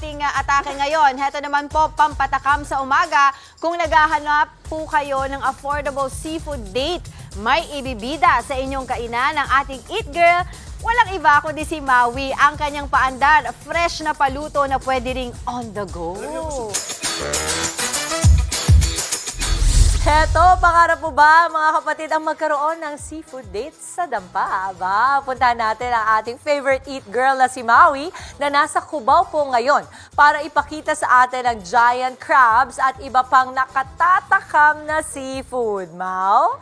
Atake ngayon. Heto naman po, pampatakam sa umaga. Kung naghahanap po kayo ng affordable seafood date, may ibibida sa inyong kainan ng ating Eat Girl. Walang iba kundi si Maui, ang kanyang paandar. Fresh na paluto na pwede ring on the go. Heto, pangarap po ba mga kapatid ang magkaroon ng seafood date sa Dampa? Aba, puntahan natin ang ating favorite eat girl na si Maui na nasa Cubao po ngayon para ipakita sa atin ang giant crabs at iba pang nakatatakam na seafood. Mau?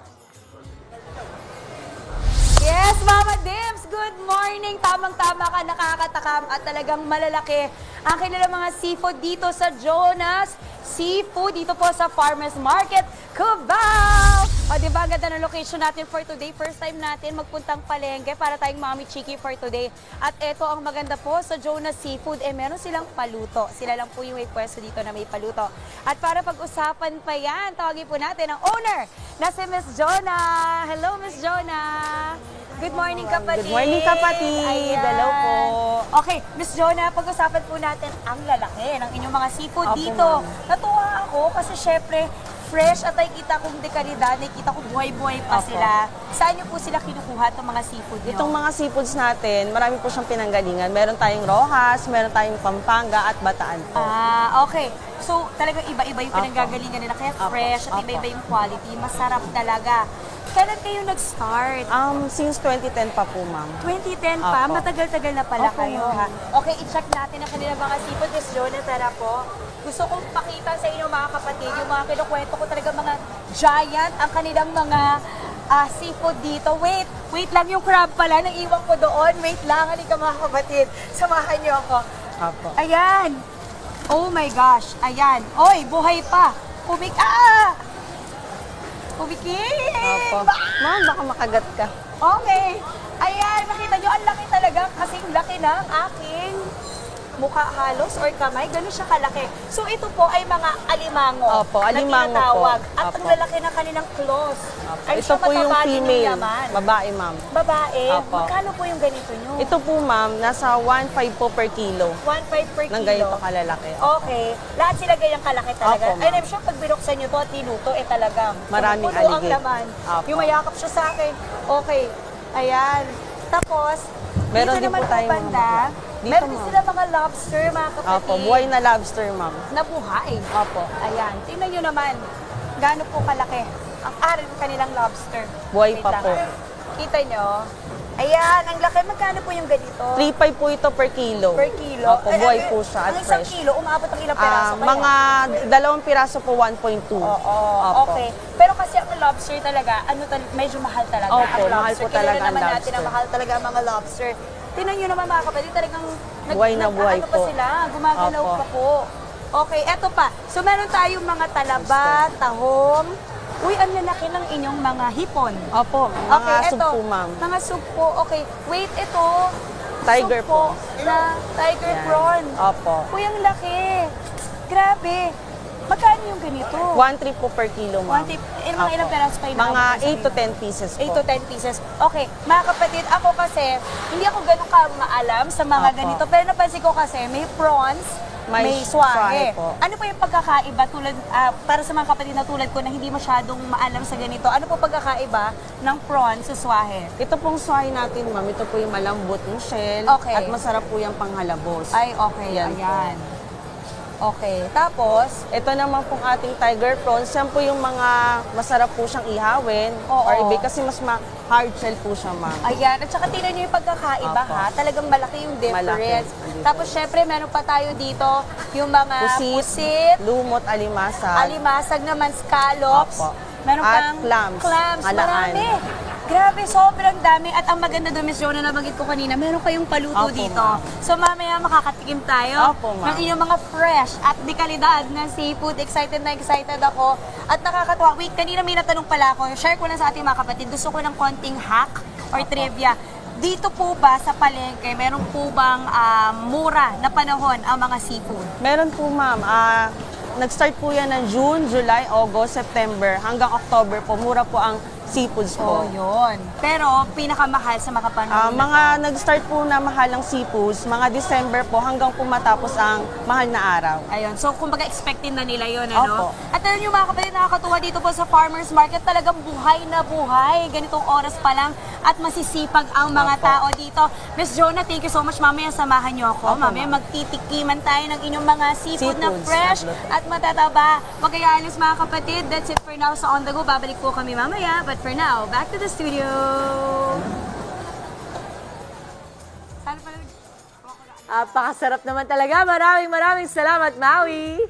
Yes, Mama Dims! Good morning! Tamang-tama ka, nakakatakam at talagang malalaki ang kanilang mga seafood dito sa Jonas Seafood, dito po sa Farmers Market, Cubao! O diba, ganda ng location natin for today. First time natin magpuntang palengke para tayong Mami Chiki for today. At eto ang maganda po sa Jonas Seafood, meron silang paluto. Sila lang po yung may pwesto dito na may paluto. At para pag-usapan pa yan, tawagin po natin ang owner na si Miss Jonah. Hello, Miss Jonah! Good morning, kapatid. Good morning, kapatid. Ayan. Hello po. Okay, Miss Jonah, pag-usapan po natin ang lalaki ng inyong mga seafood Opo, dito. Natuwa ako kasi syempre, fresh at nakikita kong dekalidad, nakikita ko buhay-buhay pa Opo. sila. Saan niyo po sila kinukuha itong mga seafood niyo? Itong mga seafoods natin, marami po siyang pinanggalingan. Meron tayong Rojas, meron tayong Pampanga at Bataan po. Okay. So, talagang iba-iba yung Opo. pinanggagalingan nila. Kaya Opo. fresh at Opo. iba-iba yung quality. Masarap talaga. Kailan kayo nag-start? Since 2010 pa po, ma'am. 2010 pa, Opo. matagal-tagal na pala Opo, kayo ma'am. ha. Okay, i-check natin ang kanilang mga seafood. Miss Jonah, tara po. Gusto kong pakita sa inyo mga kapatid, yung mga kinukwento ko talaga mga giant ang kanilang mga seafood dito. Wait lang, yung crab pala, naiwan ko doon. Wait lang, halika mga kapatid. Samahan niyo ako. Opo. Ayan. Oh my gosh, ayan. Oy, buhay pa. Kumikit! Opo. Ma'am, baka makagat ka. Okay. Ayan, makita nyo, ang laki talaga. Kasing laki ng aking mukha halos or kamay. Ganun siya kalaki. So ito po ay mga alimango. Opo, alimango na tinatawag. po. At ang Opo. lalaki ng kanilang claws. I'm Ito sure po yung mataba din female. laman. Babae, ma'am. Babae. Opo. Magkano po yung ganito nyo? Ito po, ma'am, nasa 1.5 po per kilo 1.5 per ng kilo. ganito kalalaki. Okay. Lahat sila ganyang kalaki talaga. Opo, ma'am. And I'm sure pag binuksan nyo to at tinuto, talagang Maraming puno ang aligid. laman. Opo. Yung mayakap siya sa akin. Okay. Ayan. Tapos, Meron dito din naman po tayong mga banda, dito, meron din ma'am. sila mga lobster, mga kapatid. Opo, buhay na lobster, ma'am. Na buhay. Opo. Ayan. Tingnan nyo naman. Gaano po kalaki ang aral ng kanilang lobster. Buhay Wait pa lang. po. Kita nyo? Ayan, ang laki. Magkano po yung ganito? 3.5 po ito per kilo. Per kilo? Opo, buhay po siya at Ang isang fresh. kilo, umabot ng ilang peraso kaya? Mga 2 piraso po, 1.2. Oo, Opo. okay. Pero kasi ang lobster talaga, medyo mahal talaga. Opo, ang mahal lobster. po talaga Kilala ang naman natin lobster. ang mahal talaga ang mga lobster. Tingnan nyo naman mga kapatid, talagang Buhay na buhay ano pa po. sila, gumagalaw Opo. pa po. Okay, eto pa. So meron tayong mga talaba, tahong. Uy, ang lalaki ng inyong mga hipon. Opo, mga sub po, ma'am. Mga sugpo. Okay, wait, ito. Tiger sugpo po. Na tiger Yan. prawn. Opo. Uy, ang laki. Grabe. Magkano yung ganito? 1.3 po per kilo, ma'am. Mga ilang Opo. peraso pa yun? Mga 8 to 10 pieces po. 8 to 10 pieces. Okay, mga kapatid, ako kasi, hindi ako ganun ka maalam sa mga Opo. ganito. Pero napansin ko kasi, may prawns, may May swahe. swahe po. Ano po yung pagkakaiba tulad, para sa mga kapatid na tulad ko na hindi masyadong maalam sa ganito, ano po pagkakaiba ng prawns sa swahe? Ito pong swai natin, ma'am. Ito po yung malambot ng shell. Okay. At masarap po yung panghalabos. Ay, okay, Yan po. ayan. Okay, tapos, Ito naman pong ating tiger prawns. Yan po yung mga masarap po siyang ihawin. Oo. Or ibig kasi mas hard shell po siya, ma'am. ayan. At saka tingnan nyo yung pagkakaiba Opo. ha. Talagang malaki yung difference. Malaki. Tapos syempre meron pa tayo dito yung mga pusit, lumot, alimasag. alimasag naman, scallops. Opo. Meron At pang clams, alaan. marami. Grabe, sobrang dami. At ang maganda doon, Miss Jonah, nabanggit ko kanina, meron kayong paluto Opo, dito. ma'am. So mamaya makakatikim tayo Opo, ma'am. ng inyong mga fresh at di kalidad na seafood. Excited na excited ako. At nakakatuwa. Wait, kanina may natanong pala ako. Share ko lang sa ating mga kapatid. Gusto ko ng konting hack or trivia. Dito po ba sa palengke, meron po bang mura na panahon ang mga seafood? Meron po, ma'am. Nag-start po yan ng June, July, August, September hanggang October po. Mura po ang seafoods Oh, po. yun. Pero pinakamahal sa makapanahon na Mga nag-start po na mahal ng seafoods, mga December po hanggang po matapos ang mahal na araw. Ayun. So, kumbaga expected na nila yun, ano? Opo. At alam nyo mga kapatid, nakakatuwa dito po sa Farmers Market, talagang buhay na buhay. Ganitong oras pa lang at masisipag ang mga Opo. tao dito. Miss Jonah, thank you so much. Mamaya samahan nyo ako. Opo, Mamaya ma'am. magtitikiman tayo ng inyong mga seafood na Seafoods, fresh tablet. at matataba. Huwag kayo alis mga kapatid. That's it for now sa On The Go. Babalik po kami mamaya. But for now, back to the studio. Sana pala Napakasarap naman talaga. Maraming salamat, Maui.